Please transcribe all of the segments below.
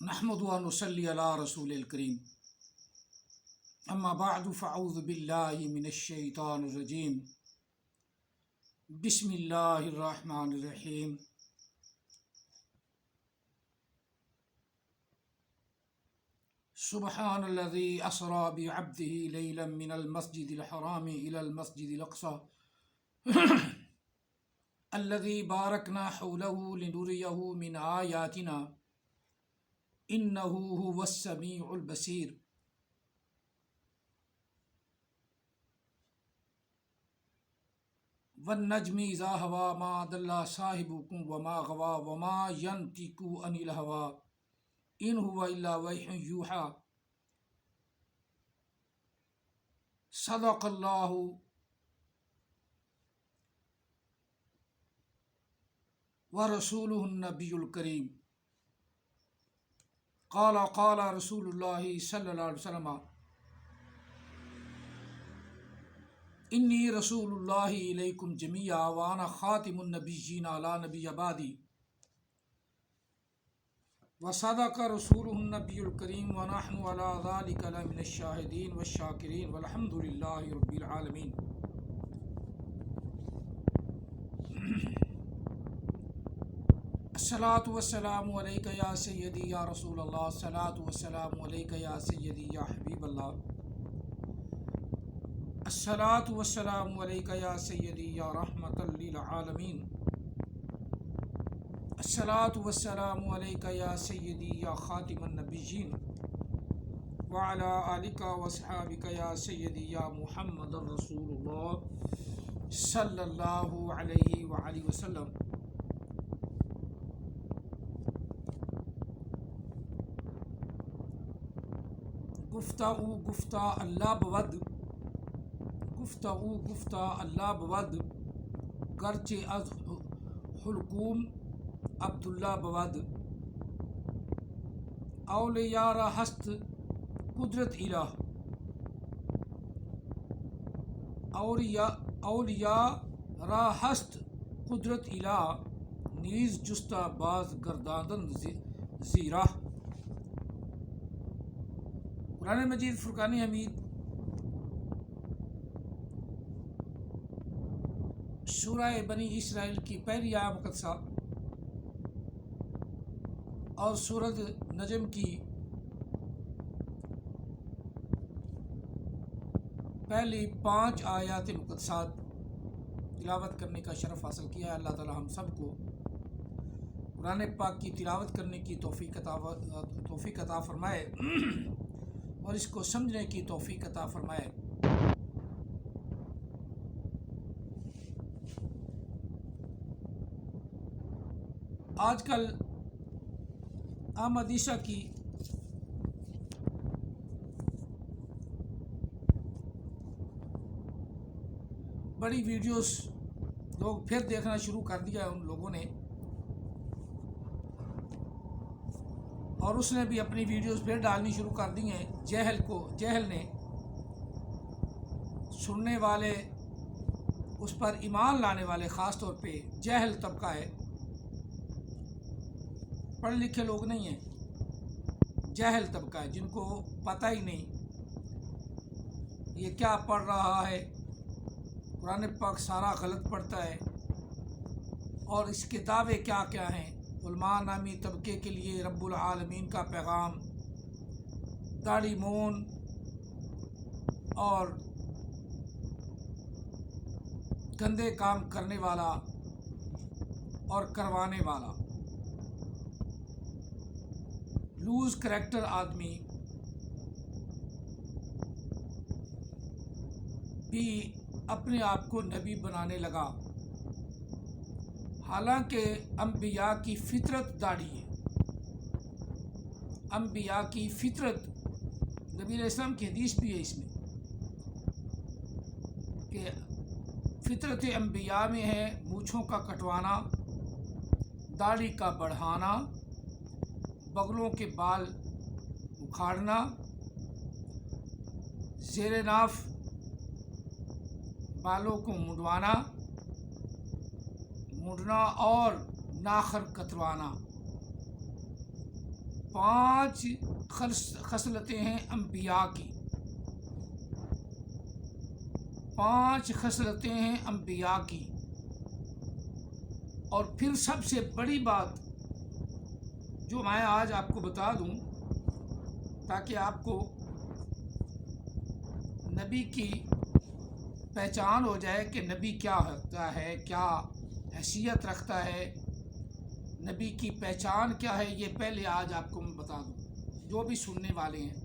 نحمد و نصلی علی رسول الکریم اما بعد فاعوذ باللہ من الشیطان الرجیم بسم اللہ الرحمن الرحیم سبحان الذی اسری بعبدہ لیلا من المسجد الحرام الى المسجد الاقصى الذی بارکنا حولہ لنریہ من آیاتنا انہ هو السمیع البصیر والنجم اذا ہوا ما ضل صاحبکم وما غوا وما ینطق عن الہوى ان هو الا وحی یوحی صدق اللہ ورسولہ النبی الکریم قال رسول اللہ صلی اللہ علیہ وسلم انی رسول اللہ علیکم جمیعا وانا خاتم النبیین لا نبی بعدی وصدق رسولہ النبی الکریم ونحن علی ذلک لمن الشاہدین والشاکرین والحمد للہ رب العالمین۔ الصلاۃ والسلام علیک یا سیدی یا رسول اللہ، الصلاۃ والسلام علیک یا سیدی یا حبیب اللہ، الصلاۃ والسلام علیک یا سیدی یا رحمۃ للعالمین، الصلاۃ والسلام علیک یا سیدی یا خاتم النبیین وعلی آلک واصحابک یا سیدی یا محمد رسول اللہ صلی اللہ علیہ وآلہ وسلم۔ گفتہ اللہ بود، گفتہ اللہ بود، گرچہ از حلقوم عبداللہ بود، اولیاء را ہست قدرت الہ، اولیاء را ہست قدرت الہ، نیز جستہ باز گرداندن زیرہ۔ قرآن مجید فرقان حمید سورہ بنی اسرائیل کی پہلی آیہ مقدسہ اور سورۃ نجم کی پہلی 5 آیات مقدسات تلاوت کرنے کا شرف حاصل کیا ہے۔ اللہ تعالی ہم سب کو قرآن پاک کی تلاوت کرنے کی توفیق عطا فرمائے اور اس کو سمجھنے کی توفیق عطا فرمائے۔ آج کل احمد عیسیٰ کی بڑی ویڈیوز لوگ پھر دیکھنا شروع کر دیا ہے ان لوگوں نے، اور اس نے بھی اپنی ویڈیوز پھر ڈالنی شروع کر دی ہیں۔ جہل نے سننے والے، اس پر ایمان لانے والے، خاص طور پہ جہل طبقہ ہے، پڑھے لکھے لوگ نہیں ہیں، جہل طبقہ ہے جن کو پتہ ہی نہیں یہ کیا پڑھ رہا ہے، قرآن پاک سارا غلط پڑھتا ہے، اور اس کے دعوے کیا کیا ہیں۔ علماء نامی طبقے کے لیے رب العالمین کا پیغام، داڑھی مون اور گندے کام کرنے والا اور کروانے والا لوز کریکٹر آدمی بھی اپنے آپ کو نبی بنانے لگا، حالانکہ انبیاء کی فطرت داڑھی ہے۔ انبیاء کی فطرت، نبی علیہ السلام کی حدیث بھی ہے اس میں کہ فطرت انبیاء میں ہے مونچھوں کا کٹوانا، داڑھی کا بڑھانا، بغلوں کے بال اکھاڑنا، زیر ناف بالوں کو منڈوانا اور ناخن کتروانا، 5 خصلتیں ہیں انبیاء کی، 5 خصلتیں ہیں انبیاء کی۔ اور پھر سب سے بڑی بات جو میں آج آپ کو بتا دوں تاکہ آپ کو نبی کی پہچان ہو جائے کہ نبی کیا ہوتا ہے، کیا حیثیت رکھتا ہے، نبی کی پہچان کیا ہے، یہ پہلے آج آپ کو میں بتا دوں جو بھی سننے والے ہیں۔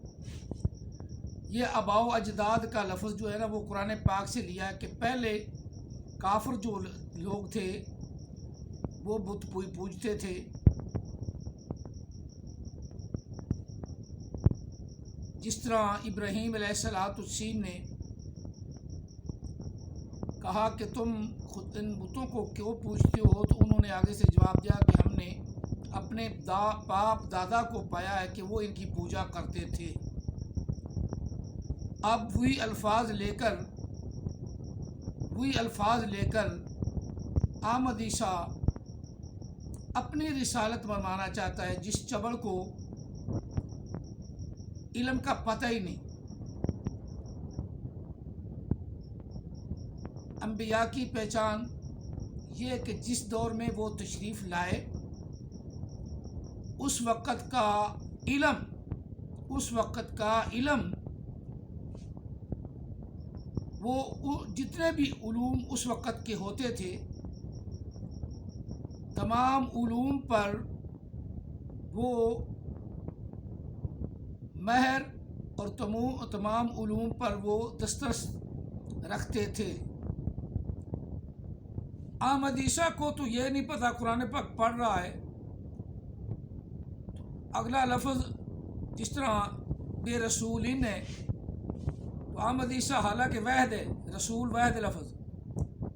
یہ آباء و اجداد کا لفظ جو ہے نا وہ قرآن پاک سے لیا ہے کہ پہلے کافر جو لوگ تھے وہ بت پوجتے تھے، جس طرح ابراہیم علیہ السلام نے کہا کہ تم خود ان بتوں کو کیوں پوجتے ہو، تو انہوں نے آگے سے جواب دیا کہ ہم نے اپنے باپ دادا کو پایا ہے کہ وہ ان کی پوجا کرتے تھے۔ اب وہی الفاظ لے کر احمد عیسیٰ اپنی رسالت منوانا چاہتا ہے، جس چبڑ کو علم کا پتہ ہی نہیں۔ انبیاء کی پہچان یہ کہ جس دور میں وہ تشریف لائے اس وقت کا علم وہ جتنے بھی علوم اس وقت کے ہوتے تھے تمام علوم پر وہ مہر اور تمام علوم پر وہ دسترس رکھتے تھے۔ احمد عیسیٰ کو تو یہ نہیں پتا قرآن پاک پڑھ رہا ہے، اگلا لفظ جس طرح بے رسولین ہے تو احمد عیسیٰ حالانکہ واحد ہے، رسول واحد لفظ،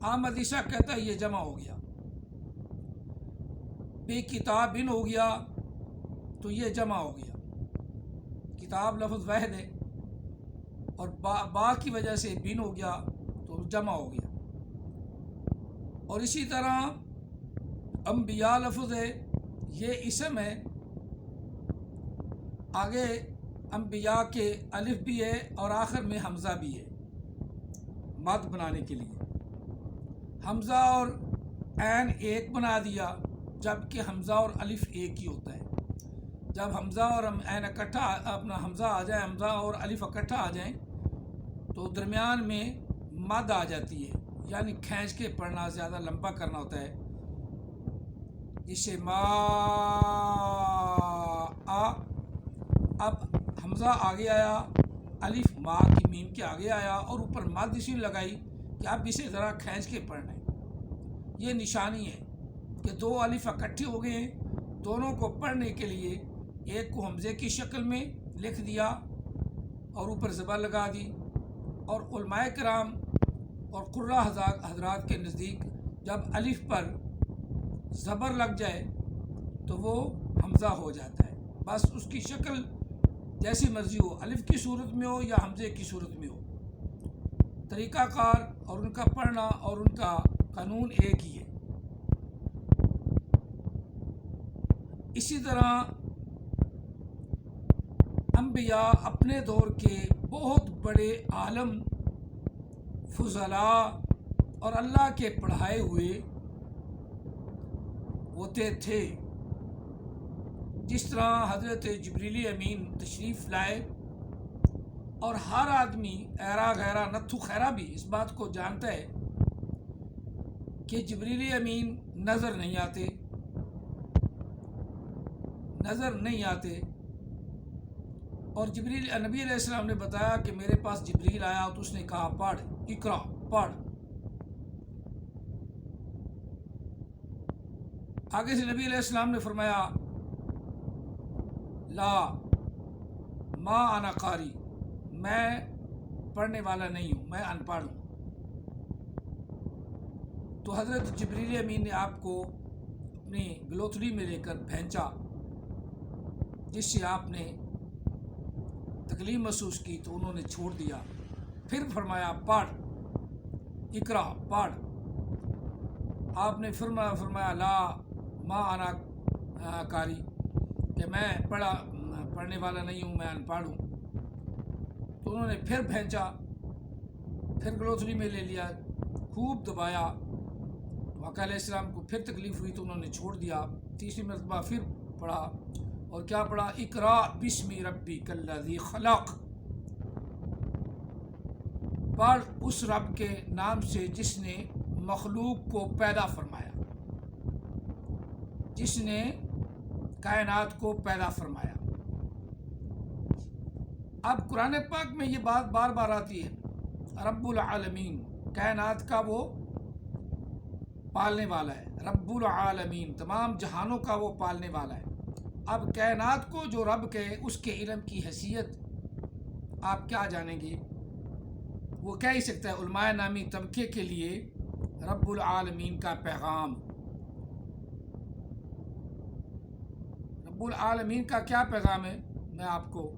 احمد عیسیٰ کہتا ہے یہ جمع ہو گیا، بے کتابن ہو گیا تو یہ جمع ہو گیا، کتاب لفظ واحد ہے اور با کی وجہ سے بن ہو گیا تو جمع ہو گیا۔ اور اسی طرح انبیاء لفظ ہے، یہ اسم ہے، آگے انبیاء کے الف بھی ہے اور آخر میں حمزہ بھی ہے مد بنانے کے لیے۔ حمزہ اور عین ایک بنا دیا جبکہ حمزہ اور الف ایک ہی ہوتا ہے۔ جب حمزہ اور عین اکٹھا حمزہ آ جائے، حمزہ اور الف اکٹھا آ جائیں تو درمیان میں مد آ جاتی ہے، یعنی کھینچ کے پڑھنا، زیادہ لمبا کرنا ہوتا ہے، جسے ما آ۔ اب حمزہ آگے آیا، الف ما کی میم کے آگے آیا اور اوپر مد اسی لگائی کہ اب اسے ذرا کھینچ کے پڑھنا ہے۔ یہ نشانی ہے کہ 2 الف اکٹھے ہو گئے ہیں، دونوں کو پڑھنے کے لیے ایک کو حمزے کی شکل میں لکھ دیا اور اوپر زبر لگا دی، اور علماء کرام اور قراء حضرات کے نزدیک جب الف پر زبر لگ جائے تو وہ حمزہ ہو جاتا ہے، بس اس کی شکل جیسی مرضی ہو، الف کی صورت میں ہو یا حمزے کی صورت میں ہو، طریقہ کار اور ان کا پڑھنا اور ان کا قانون ایک ہی ہے۔ اسی طرح انبیاء اپنے دور کے بہت بڑے عالم، فضلاء اور اللہ کے پڑھائے ہوئے ہوتے تھے، جس طرح حضرت جبریل امین تشریف لائے اور ہر آدمی ایرا غیرہ نتھو خیرہ بھی اس بات کو جانتا ہے کہ جبریل امین نظر نہیں آتے، اور نبی علیہ السلام نے بتایا کہ میرے پاس جبریل آیا تو اس نے کہا پڑھ، اقرا، پڑھ۔ آگے سے نبی علیہ السلام نے فرمایا لا ما انا قاری، میں پڑھنے والا نہیں ہوں، میں ان پڑھ ہوں۔ تو حضرت جبریل امین نے آپ کو اپنی گلوتھڑی میں لے کر بھینچا، جس سے آپ نے تکلیف محسوس کی تو انہوں نے چھوڑ دیا، پھر فرمایا پڑھ، اقرا، پڑھ۔ آپ نے فرمایا لا ما انا قاری، کہ میں پڑھنے والا نہیں ہوں، میں ان پڑھ ہوں. تو انہوں نے پھر پھینچا، پھر گلوتھری میں لے لیا، خوب دبایا. آقا علیہ السلام کو پھر تکلیف ہوئی تو انہوں نے چھوڑ دیا. تیسری مرتبہ پھر پڑھا، اور کیا پڑھا؟ اقرا بسم ربک الذی خلق، پڑھ اس رب کے نام سے جس نے مخلوق کو پیدا فرمایا، جس نے کائنات کو پیدا فرمایا. اب قرآن پاک میں یہ بات بار بار آتی ہے، رب العالمین، کائنات کا وہ پالنے والا ہے. رب العالمین، تمام جہانوں کا وہ پالنے والا ہے. اب کائنات کو جو رب کہے، اس کے علم کی حیثیت آپ کیا جانیں گے؟ وہ کہہ ہی سکتا ہے علماء نامی طبقے کے لیے رب العالمین کا پیغام. رب العالمین کا کیا پیغام ہے؟ میں آپ کو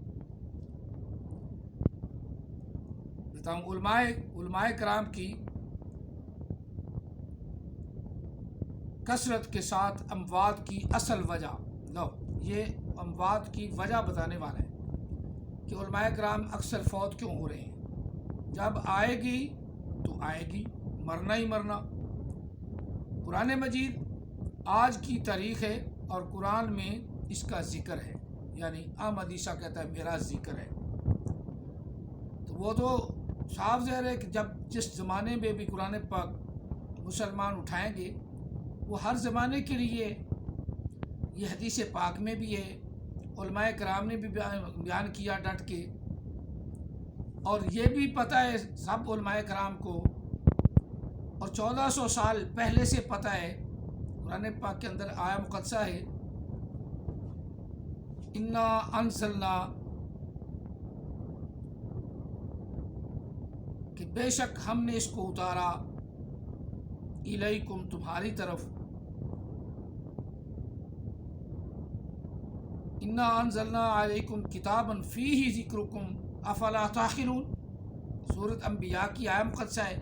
بتاؤں. علماء کرام کی کثرت کے ساتھ اموات کی اصل وجہ، یہ اموات کی وجہ بتانے والا ہے کہ علماء کرام اکثر فوت کیوں ہو رہے ہیں. جب آئے گی تو آئے گی، مرنا ہی مرنا. قرآن مجید آج کی تاریخ ہے اور قرآن میں اس کا ذکر ہے، یعنی احمد عیسیٰ کہتا ہے میرا ذکر ہے. تو وہ تو صاف ظاہر ہے کہ جس زمانے میں بھی قرآن پاک مسلمان اٹھائیں گے، وہ ہر زمانے کے لیے، یہ حدیث پاک میں بھی ہے، علماء کرام نے بھی بیان کیا ڈٹ کے. اور یہ بھی پتہ ہے سب علماء کرام کو، اور 1400 سال پہلے سے پتہ ہے. قرآن پاک کے اندر آیا مقدسہ ہے، انا انزلنا، کہ بے شک ہم نے اس کو اتارا، الیکم، تمہاری طرف. انا انزلنا علیکم کتابا فیہ ذکرکم افلا تعقلون، سورۃ انبیاء کی آیہ مقدسہ ہے.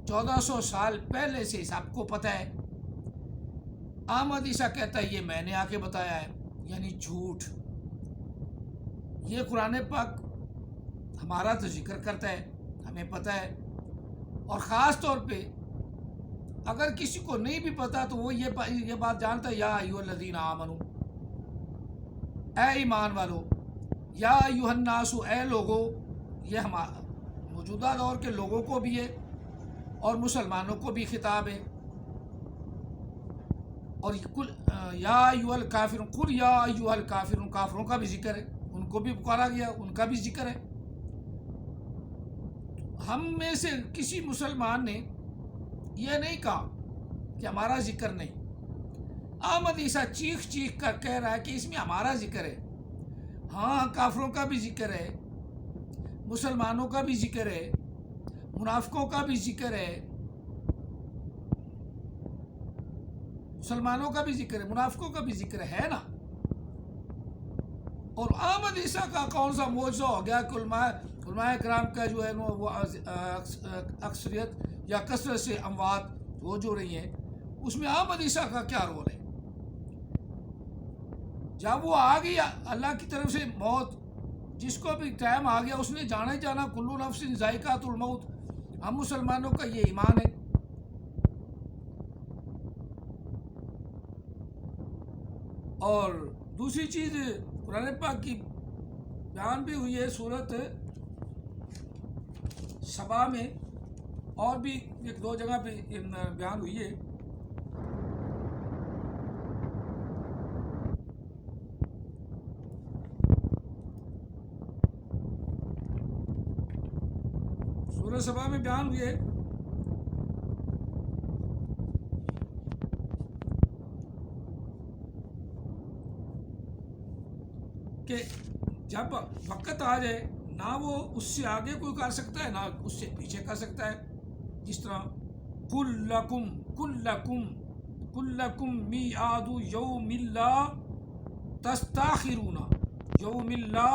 1400 سال پہلے سے سب کو پتہ ہے. احمد عیسیٰ کہتا ہے یہ میں نے آ کے بتایا ہے، یعنی جھوٹ. یہ قرآن پاک ہمارا تو ذکر کرتا ہے، ہمیں پتہ ہے. اور خاص طور پہ اگر کسی کو نہیں بھی پتہ تو وہ یہ بات جانتا ہے، یا ایھا الذین آمنو، اے ایمان والو، یا ایھا الناس، اے لوگو. یہ ہمارا موجودہ دور کے لوگوں کو بھی ہے اور مسلمانوں کو بھی خطاب ہے. اور یا ایھا الکافرون، قل یا ایھا الکافرون، کافروں کا بھی ذکر ہے، ان کو بھی پکارا گیا، ان کا بھی ذکر ہے. ہم میں سے کسی مسلمان نے یہ نہیں کہا کہ ہمارا ذکر نہیں. احمد عیسیٰ چیخ چیخ کر کہہ رہا ہے کہ اس میں ہمارا ذکر ہے. ہاں، کافروں کا بھی ذکر ہے، مسلمانوں کا بھی ذکر ہے، منافقوں کا بھی ذکر ہے، مسلمانوں کا بھی ذکر ہے، منافقوں کا بھی ذکر ہے نا. اور احمد عیسیٰ کا کون سا معجزہ ہو گیا کہ علماء کرام کا جو ہے وہ اکثریت یا کثرت سے اموات ہو جو رہی ہیں، اس میں احمد عیسیٰ کا کیا رول ہے؟ جب وہ آ گئی اللہ کی طرف سے موت، جس کو بھی ٹائم آ گیا اس نے جانا ہی جانا. کلو نفس ذائقۃ الموت، ہم مسلمانوں کا یہ ایمان ہے. اور دوسری چیز قرآن پاک کی بیان بھی ہوئی ہے سورت سبا میں، اور بھی ایک دو جگہ پہ بیان ہوئی ہے. سورت سبا میں بیان ہوئی ہے کہ جب وقت آ جائے، نہ وہ اس سے آگے کوئی کر سکتا ہے نہ اس سے پیچھے کر سکتا ہے. جس طرح کلکم میعاد یوم لا تستاخرون، یوم لا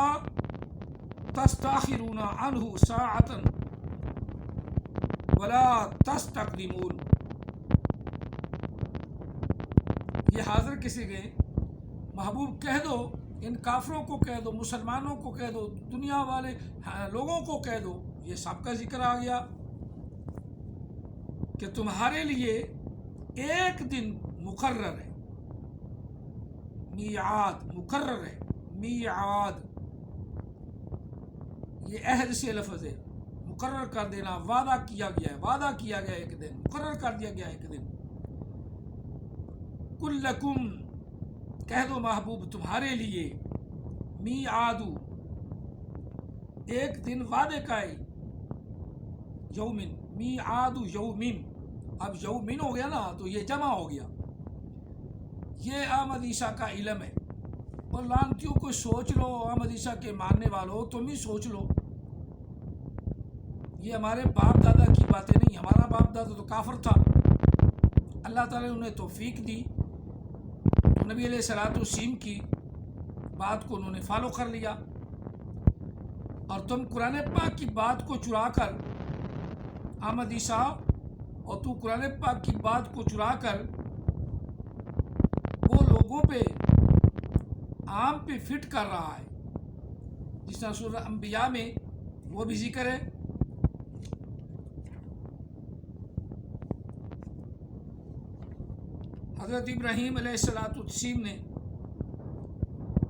تستاخرون عنہ ساعۃ ولا تستقدمون. یہ حاضر کسی گئے محبوب کہہ دو، ان کافروں کو کہہ دو، مسلمانوں کو کہہ دو، دنیا والے لوگوں کو کہہ دو، یہ سب کا ذکر آ گیا کہ تمہارے لیے ایک دن مقرر ہے، میعاد مقرر ہے، میعاد یہ عہد سے لفظ ہے، مقرر کر دینا، وعدہ کیا گیا ہے، وعدہ کیا گیا ایک دن، مقرر کر دیا گیا ایک دن۔ قل لکم کہہ دو محبوب تمہارے لیے، میعاد ایک دن وعدے کا ہے، یومن میعاد یومن، اب یومن ہو گیا نا تو یہ جمع ہو گیا، یہ احمد عیسیٰ کا علم ہے۔ اور لانتیوں کو سوچ لو، احمد عیسیٰ کے ماننے والوں تم ہی سوچ لو، یہ ہمارے باپ دادا کی باتیں نہیں، ہمارا باپ دادا تو کافر تھا، اللہ تعالیٰ نے انہیں توفیق دی، نبی علیہ الصلوۃ والسلام کی بات کو انہوں نے فالو کر لیا، اور تم قرآن پاک کی بات کو چرا کر، احمد عیسیٰ اور تو قرآن پاک کی بات کو چرا کر وہ لوگوں پہ عام پہ فٹ کر رہا ہے، جس طرح سورہ انبیاء میں وہ بھی ذکر ہے۔ حضرت ابراہیم علیہ السلام نے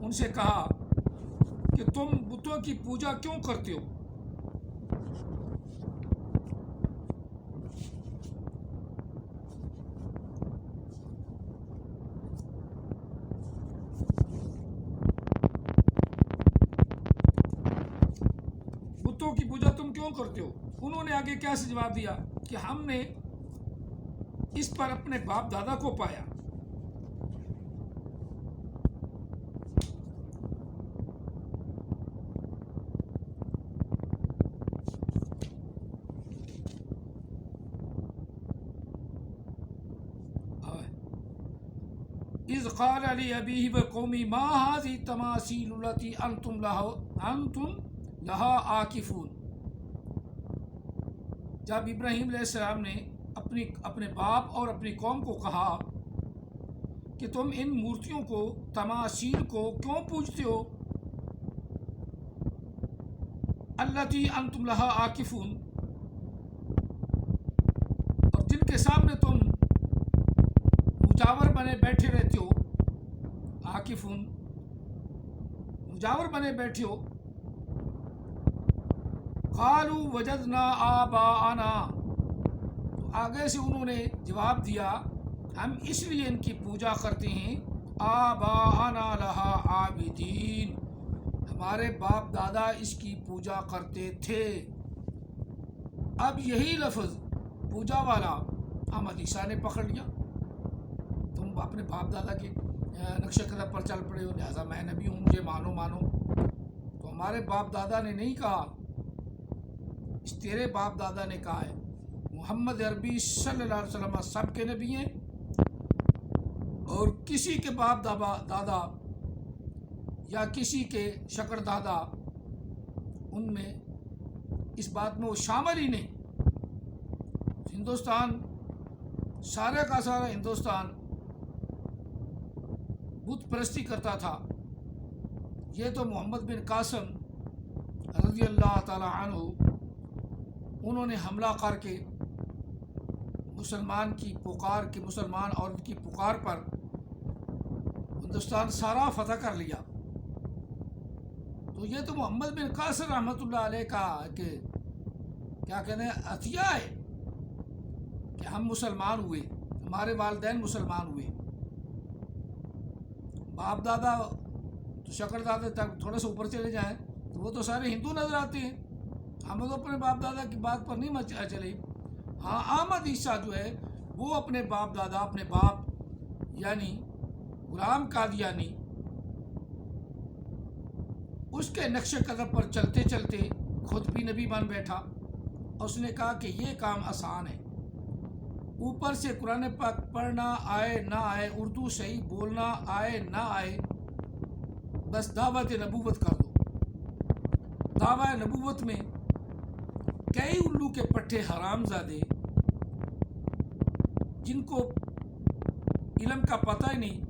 ان سے کہا کہ تم بتوں کی پوجا کیوں کرتے ہو؟ بتوں کی پوجا تم کیوں کرتے ہو؟ انہوں نے آگے کیا جواب دیا کہ ہم نے اس پر اپنے باپ دادا کو پایا، اذ قال لأبيه وقومه ما هذه التماثيل التي انتم لها عاکفون، جب ابراہیم علیہ السلام نے اپنے باپ اور اپنی قوم کو کہا کہ تم ان مورتیوں کو، تماثیل کو کیوں پوجتے ہو، التی انتم لہا عاکفون، اور جن کے سامنے تم مجاور بنے بیٹھے رہتے ہو، عاکفون مجاور بنے بیٹھے ہو، قالوا وجدنا آباءنا، تو آگے سے انہوں نے جواب دیا ہم اس لیے ان کی پوجا کرتے ہیں، آباءنا لہا عابدین، ہمارے باپ دادا اس کی پوجا کرتے تھے۔ اب یہی لفظ پوجا والا احمد عیسیٰ نے پکڑ لیا، تم اپنے باپ دادا کے نقش قدم پر چل پڑے ہو، لہٰذا میں نبی ہوں، مجھے مانو مانو۔ تو ہمارے باپ دادا نے نہیں کہا، اس تیرے باپ دادا نے کہا ہے، محمد عربی صلی اللہ علیہ وسلم سب کے نبی ہیں، اور کسی کے باپ دادا یا کسی کے شکر دادا ان میں اس بات میں وہ شامل ہی نہیں۔ ہندوستان، سارے کا سارا ہندوستان بت پرستی کرتا تھا، یہ تو محمد بن قاسم رضی اللہ تعالی عنہ انہوں نے حملہ کر کے مسلمان کی پکار کی، مسلمان عورت کی پکار پر ہندوستان سارا فتح کر لیا۔ تو یہ تو محمد بن قاسم رحمۃ اللہ علیہ کا کہ کیا کہتے ہیں عطیہ ہے کہ ہم مسلمان ہوئے، ہمارے والدین مسلمان ہوئے، باپ دادا تو شکر دادا تک تھوڑا سا اوپر چلے جائیں تو وہ تو سارے ہندو نظر آتے ہیں، ہم تو اپنے باپ دادا کی بات پر نہیں چلے۔ ہاں احمد عیسیٰ جو ہے وہ اپنے باپ دادا، اپنے باپ یعنی غلام قادیانی اس کے نقش قدم پر چلتے چلتے خود بھی نبی بن بیٹھا۔ اس نے کہا کہ یہ کام آسان ہے، اوپر سے قرآن پاک پڑھنا آئے نہ آئے، اردو صحیح بولنا آئے نہ آئے، بس دعوت نبوت کر دو۔ دعوی نبوت میں کئی الو کے پٹھے حرام زادے جن کو علم کا پتہ ہی نہیں،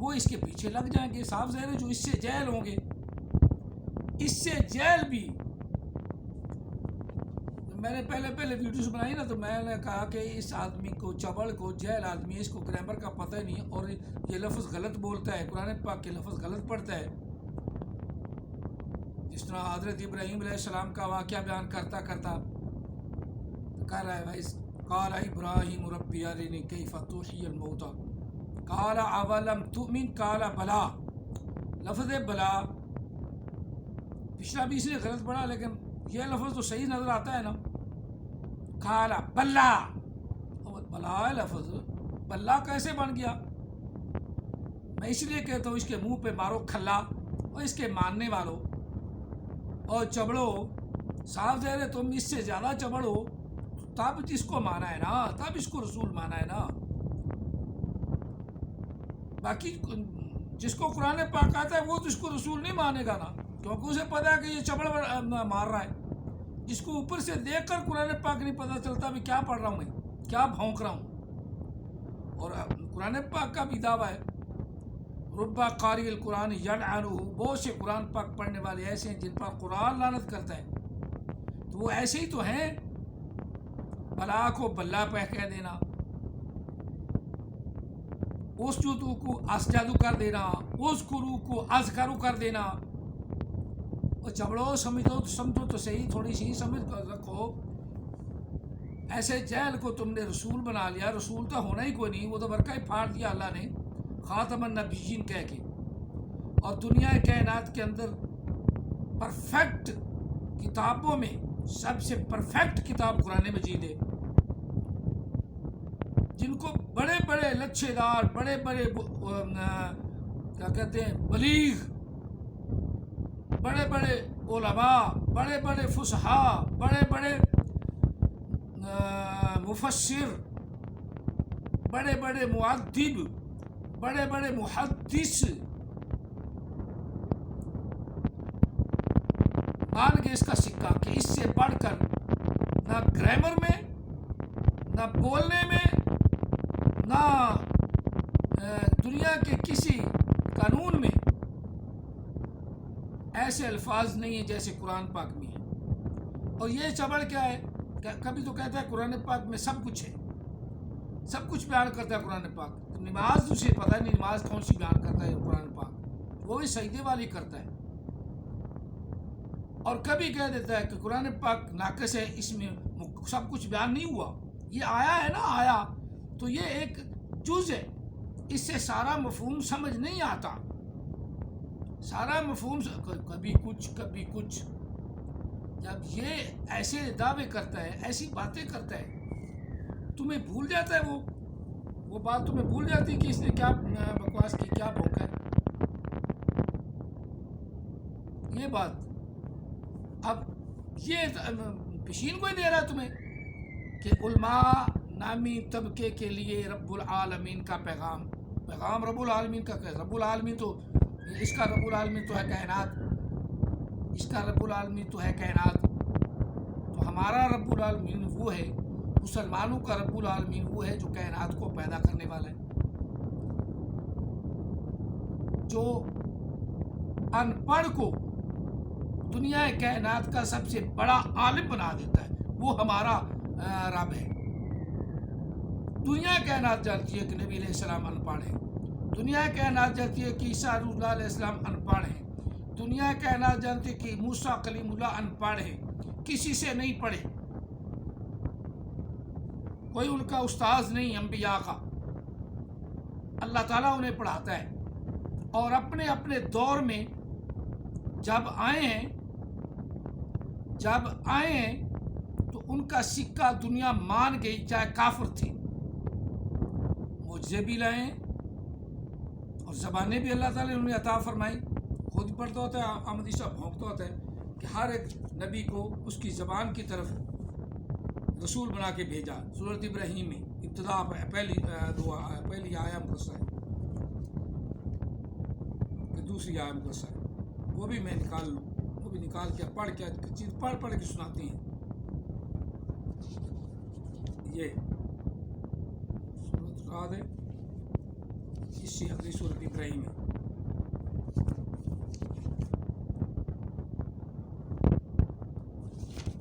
وہ اس کے پیچھے لگ جائیں گے. صاف ظاہر ہے جو اس سے جہل ہوں گے, اس سے جہل بھی. میں نے پہلے ویڈیوز بنائی نا, تو میں نے کہا کہ اس آدمی کو, چبڑ کو, جہل آدمی, اس کو گرامر کا پتہ ہی نہیں, اور یہ لفظ غلط بولتا ہے, قرآن پاک کے لفظ غلط پڑھتا ہے. جس طرح حضرت ابراہیم علیہ السلام کا واقعہ بیان کرتا کہہ رہا ہے بھائی, قال ابراہیم ربی ارنی کیف تحیی الموتى قال اولم تؤمن قال بلا. لفظ بلا پچھلا بھی اس نے غلط پڑھا, لیکن یہ لفظ تو صحیح نظر آتا ہے نا. قال بلا, بلا ہے لفظ, بلا کیسے بن گیا؟ میں اس لیے کہتا ہوں اس کے منہ پہ مارو کھلا, اور اس کے ماننے والوں اور چبڑو. صاف ظاہر ہے تم اس سے زیادہ چبڑو, تب اس کو مانا ہے نا, تب اس کو رسول مانا ہے نا. باقی جس کو قرآن پاک آتا ہے وہ تو اس کو رسول نہیں مانے گا نا, کیونکہ اسے پتا ہے کہ یہ چبڑ مار رہا ہے. جس کو اوپر سے دیکھ کر قرآن پاک نہیں پتہ چلتا بھی کیا پڑھ رہا ہوں میں, کیا بھونک رہا ہوں. اور قرآن پاک کا بھی دعویٰ ہے, ربا قاری القرآن یلعنہ, بہت سے قرآن پاک پڑھنے والے ایسے ہیں جن پر قرآن لعنت کرتا ہے. تو وہ ایسے ہی تو ہیں. بلا کو بلا پہ کہہ دینا, اسجدو کو اسجدو کر دینا, اذکرو کو اذکرو کر دینا. اور چبڑو سمجھو تو صحیح, تھوڑی سی سمجھ رکھو. ایسے جہل کو تم نے رسول بنا لیا. رسول تو ہونا ہی کوئی نہیں, وہ تو برقع ہی پھاڑ دیا اللہ نے خاتم النبیین کہہ کے. اور دنیا کائنات کے اندر پرفیکٹ کتابوں میں سب سے پرفیکٹ کتاب قرآن مجید ہے, جن کو بڑے بڑے لچھے دار, بڑے بڑے کیا کہتے ہیں بلیغ, بڑے بڑے علماء, بڑے بڑے فصحاء, بڑے بڑے مفسر, بڑے بڑے مؤدب, بڑے بڑے محدث مان گئے اس کا سکہ کہ اس سے پڑھ کر نہ گرامر میں, نہ بولنے میں, نہ دنیا کے کسی قانون میں ایسے الفاظ نہیں ہیں جیسے قرآن پاک میں ہیں. اور یہ چبڑ کیا ہے, کبھی تو کہتا ہے قرآن پاک میں سب کچھ ہے, سب کچھ بیان کرتا ہے قرآن پاک. نماز اسے پتہ نہیں نماز کون سی بیان کرتا ہے قرآن پاک, وہ بھی سجدے والی کرتا ہے. اور کبھی کہہ دیتا ہے کہ قرآن پاک ناقص ہے, اس میں سب کچھ بیان نہیں ہوا. یہ آیا ہے نا, آیا تو یہ ایک جز ہے, اس سے سارا مفہوم سمجھ نہیں آتا. سارا مفہوم کبھی کچھ کبھی کچھ. جب یہ ایسے دعوے کرتا ہے, ایسی باتیں کرتا ہے, تمہیں بھول جاتا ہے وہ بات تمہیں بھول جاتی کہ اس نے کیا بکواس کی, کیا بھونکا ہے. یہ بات اب یہ پیشین کوئی دے رہا ہے تمہیں کہ علماء نامی طبقے کے لیے رب العالمین کا پیغام رب العالمین کا. رب العالمین تو اس کا رب العالمین تو ہے کائنات, اس کا رب العالمین تو ہے کائنات. تو ہمارا رب العالمین وہ ہے, مسلمانوں کا رب العالمین وہ ہے جو کائنات کو پیدا کرنے والا ہے, جو ان پڑھ کو دنیا کائنات کا سب سے بڑا عالم بنا دیتا ہے, وہ ہمارا رب ہے. دنیا کائنات جانتی ہے کہ نبی علیہ السلام ان پڑھ ہے, دنیا کائنات جانتی ہے کہ عیسیٰ روح اللہ علیہ السلام ان پڑھ ہے, دنیا کائنات جانتی ہے کہ موسیٰ کلیم اللہ ان پڑھ ہے, کسی سے نہیں پڑھے, کوئی ان کا استاذ نہیں انبیاء کا. اللہ تعالیٰ انہیں پڑھاتا ہے, اور اپنے اپنے دور میں جب آئے ہیں تو ان کا سکہ دنیا مان گئی, چاہے کافر تھے. معجزے بھی لائے اور زبانیں بھی اللہ تعالیٰ نے انہیں عطا فرمائی. خود پڑھتا ہوتا ہے, احمدی صاحب بھونکتا ہوتا ہے کہ ہر ایک نبی کو اس کی زبان کی طرف رسول بنا کے بھیجا. سورۃ ابراہیم میں ابتدا پہلی آیا مقصہ ہے کہ دوسری آیا مقصہ ہے, وہ بھی میں نکال لوں, وہ بھی نکال کے پڑھ کے سناتی ہیں. یہ سورۃ رعد ہے, اس سے اگلی سورۃ ابراہیم ہے۔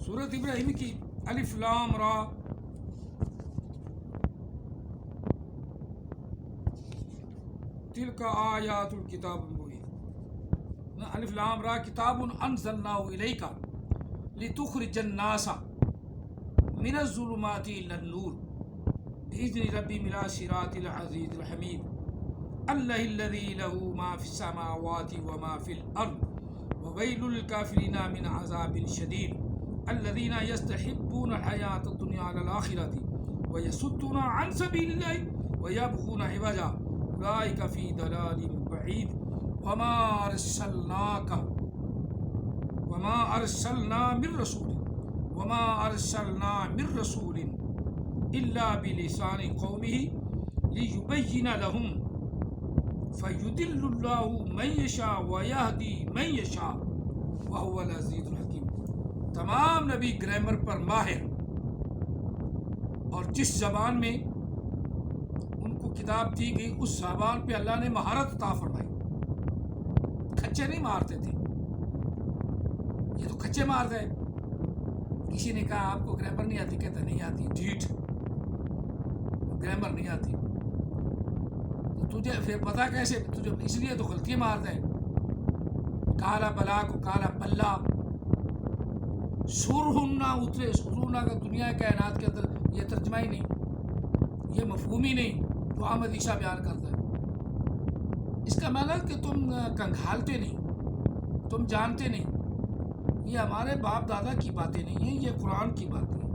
سورۃ ابراہیم کی الف لام را تلک آیات الکتاب المبین، الف لام را کتاب انزلناہ الیک لتخرج الناس من الظلمات الى النور بإذن ربهم إلى صراط العزيز الحميد الله الذي له ما في السماوات وما في الأرض وويل للكافرين من عذاب شديد الذين يستحبون الحياة الدنيا على الآخرة ويصدون عن سبيل الله ويبغون عوجا أولئك في ضلال بعيد وما أرسلنا من رسول إلا بلسان قومه ليبين لهم فيضل الله من يشاء ويهدي من يشاء وهو العزيز الحكيم۔ تمام نبی گرامر پر ماہر، اور جس زبان میں ان کو کتاب دی گئی اس زبان پہ اللہ نے مہارت عطا فرمائی۔ کھچے نہیں مارتے تھے، یہ تو کھچے مارتے ہیں۔ کسی نے کہا آپ کو گرامر نہیں آتی، کہتا نہیں آتی، ڈھیٹ گرامر نہیں آتی۔ تو تجھے پھر پتا کیسے؟ تجھے اس لیے تو غلطی مارتے ہیں۔ کالا بلا کو کالا پلہ، سرہنا اترے، سرہنا کا دنیا کائنات کے اندر یہ ترجمہ ہی نہیں، یہ مفہوم ہی نہیں جو احمد عیسیٰ بیان کرتا ہے۔ اس کا مطلب کہ تم کنگھالتے نہیں، تم جانتے نہیں۔ یہ ہمارے باپ دادا کی باتیں نہیں ہیں، یہ قرآن کی باتیں ہیں۔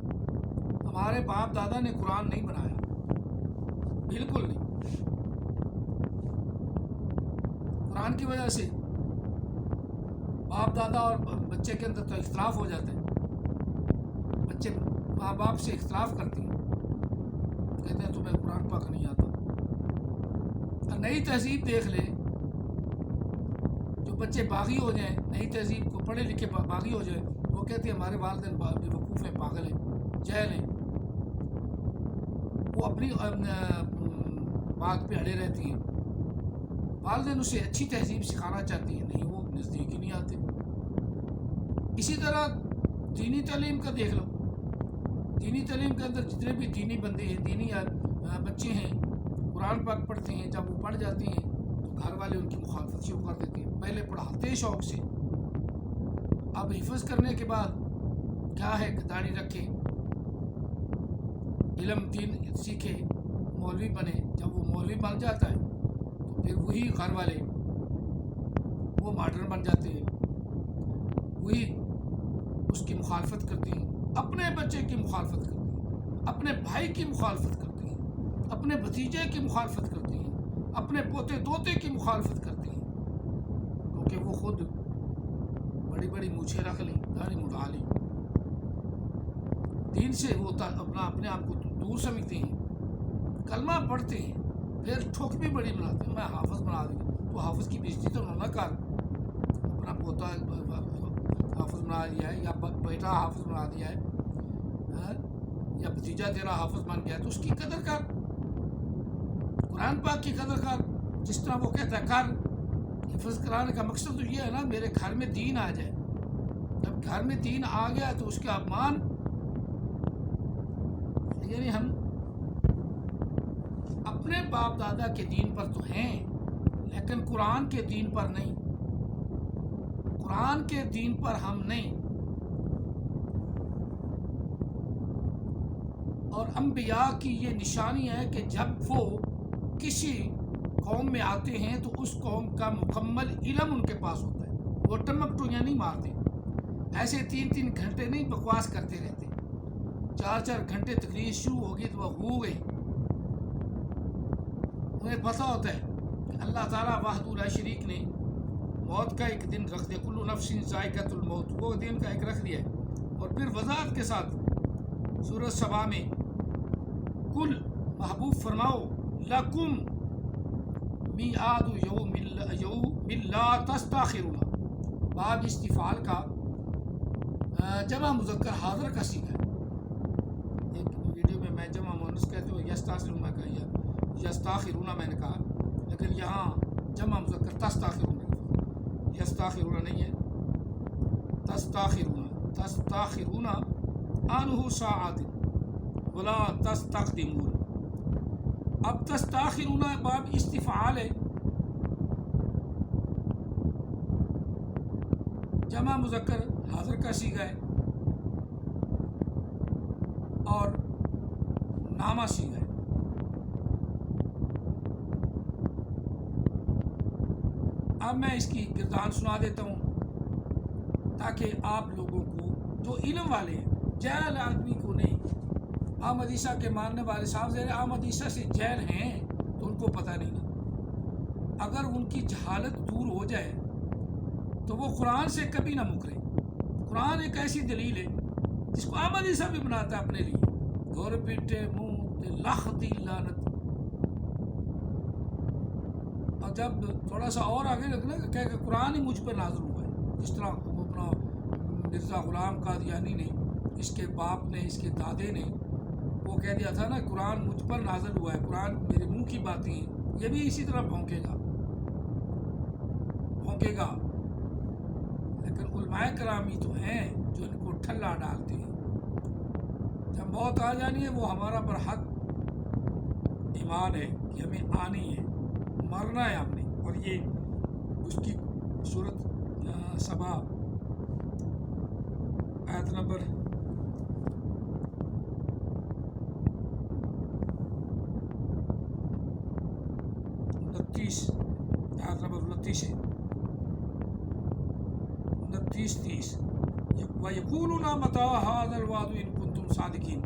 ہمارے باپ دادا نے قرآن نہیں بنایا، بالکل نہیں۔ قرآن کی وجہ سے باپ دادا اور بچے کے اندر تو اختلاف ہو جاتا ہے۔ بچے ماں باپ سے اختلاف کرتے ہیں، کہتے ہیں تمہیں قرآن پاک نہیں آتا۔ اور نئی تہذیب دیکھ لیں، جو بچے باغی ہو جائیں، نئی تہذیب کو پڑھے لکھے باغی ہو جائیں، وہ کہتے ہیں ہمارے والدین بیوقوف ہیں، پاگل ہیں، جاہل ہیں۔ وہ اپنی بات پہ اڑے رہتی ہیں۔ والدین اسے اچھی تہذیب سکھانا چاہتی ہیں، نہیں، وہ نزدیک ہی نہیں آتے۔ اسی طرح دینی تعلیم کا دیکھ لو، دینی تعلیم کے اندر جتنے بھی دینی بندے ہیں، دینی بچے ہیں، قرآن پاک پڑھتے ہیں، جب وہ پڑھ جاتے ہیں تو گھر والے ان کی مخالفت شروع کر دیتے ہیں۔ پہلے پڑھاتے شوق سے، اب حفظ کرنے کے بعد کیا ہے کہ داڑھی رکھے، علم دین سیکھے، مولوی بنے۔ جب وہ مولوی بن جاتا ہے تو پھر وہی گھر والے وہ ماڈرن بن جاتے ہیں، وہی اس کی مخالفت کرتے ہیں، اپنے بچے کی مخالفت کرتے ہیں، اپنے بھائی کی مخالفت کرتے ہیں، اپنے بھتیجے کی مخالفت کرتے ہیں، اپنے پوتے دوتے کی مخالفت کرتے ہیں، کیونکہ وہ خود بڑی بڑی مونچھیں رکھ لیں، داڑھی مڈا لیں، دین سے وہ اپنے آپ کو دور سمجھتے ہیں، کلمہ پڑھتے ہیں، پھر ٹھوک بھی بڑی بناتے ہیں، میں حافظ بنا دوں، تو حافظ کی بےزتی تو نہ کر، اپنا پوتا حافظ بنا دیا ہے یا بیٹا حافظ بنا دیا ہے یا بھتیجا تیرا حافظ بن گیا، تو اس کی قدر کر، قرآن پاک کی قدر کر، جس طرح وہ کہتا ہے کر۔ حفظ کرانے کا مقصد تو یہ ہے نا، میرے گھر میں دین آ جائے۔ جب گھر میں دین آ گیا تو اس کا مان، یعنی ہم اپنے باپ دادا کے دین پر تو ہیں لیکن قرآن کے دین پر نہیں، قرآن کے دین پر ہم نہیں۔ اور انبیاء کی یہ نشانی ہے کہ جب وہ کسی قوم میں آتے ہیں تو اس قوم کا مکمل علم ان کے پاس ہوتا ہے، وہ ٹمک ٹوئیاں نہیں مارتے، ایسے 3 گھنٹے نہیں بکواس کرتے رہتے۔ 4 گھنٹے تقریر شروع ہوگی تو وہ ہو گئی، انہیں پتہ ہوتا ہے کہ اللہ تعالیٰ وحدہ لا شریک نے موت کا ایک دن رکھ دیا، کل نفس ذائقۃ الموت، وہ دن کا ایک رکھ دیا ہے۔ اور پھر وضاحت کے ساتھ سورۃ سبا میں کل محبوب فرماؤ لکم میعاد یوم لا تستاخرون، باب استفعال کا جمع مذکر حاضر کا صیغہ ہے۔ ایک ویڈیو میں جمع مؤنث کہتے ہو یستاخرون کا یا یستاخرون میں نے کہا، لیکن یہاں جمع مذکر تستاخرون یستاخرون نہیں ہے، تستاخرون عنہ ساعۃ ولا تستقدمون. اب تستاخرون باب استفعال ہے، جمع مذکر حاضر کا صیغہ ہے اور نامہ صیغہ ہے. اب میں اس کی گردان سنا دیتا ہوں تاکہ آپ لوگوں کو جو علم والے ہیں، جہل آدمی کو نہیں. احمدیسہ کے ماننے والے صاحب زیر احمدیسہ سے جہل ہیں تو ان کو پتہ نہیں. اگر ان کی جہالت دور ہو جائے تو وہ قرآن سے کبھی نہ مکرے. قرآن ایک ایسی دلیل ہے جس کو احمدیسہ بھی بناتا ہے اپنے لیے، گور پیٹے منہ لخ دی لعنت. اور جب تھوڑا سا اور آگے رکھنا کہ قرآن ہی مجھ پر نازل ہوا ہے، جس طرح اپنا مرزا غلام قادیانی نے، اس کے باپ نے، اس کے دادے نے وہ کہہ دیا تھا نا قرآن مجھ پر نازل ہوا ہے، قرآن میرے منہ کی باتیں ہیں. یہ بھی اسی طرح بھونکے گا. لیکن علماء کرامی تو ہیں جو ان کو ٹھلا ڈالتے ہیں. جب موت آ جانی ہے وہ ہمارا برحق ایمان ہے کہ ہمیں آنی ہے، مرنا ہے ہم نے. اور یہ اس کی صورت سبا آیت نمبر 29 آیت نمبر 29 ہے، 29-30. وَيَقُولُونَ مَتَىٰ هَٰذَا الْوَعْدُ إِن كُنتُمْ صَادِقِينَ.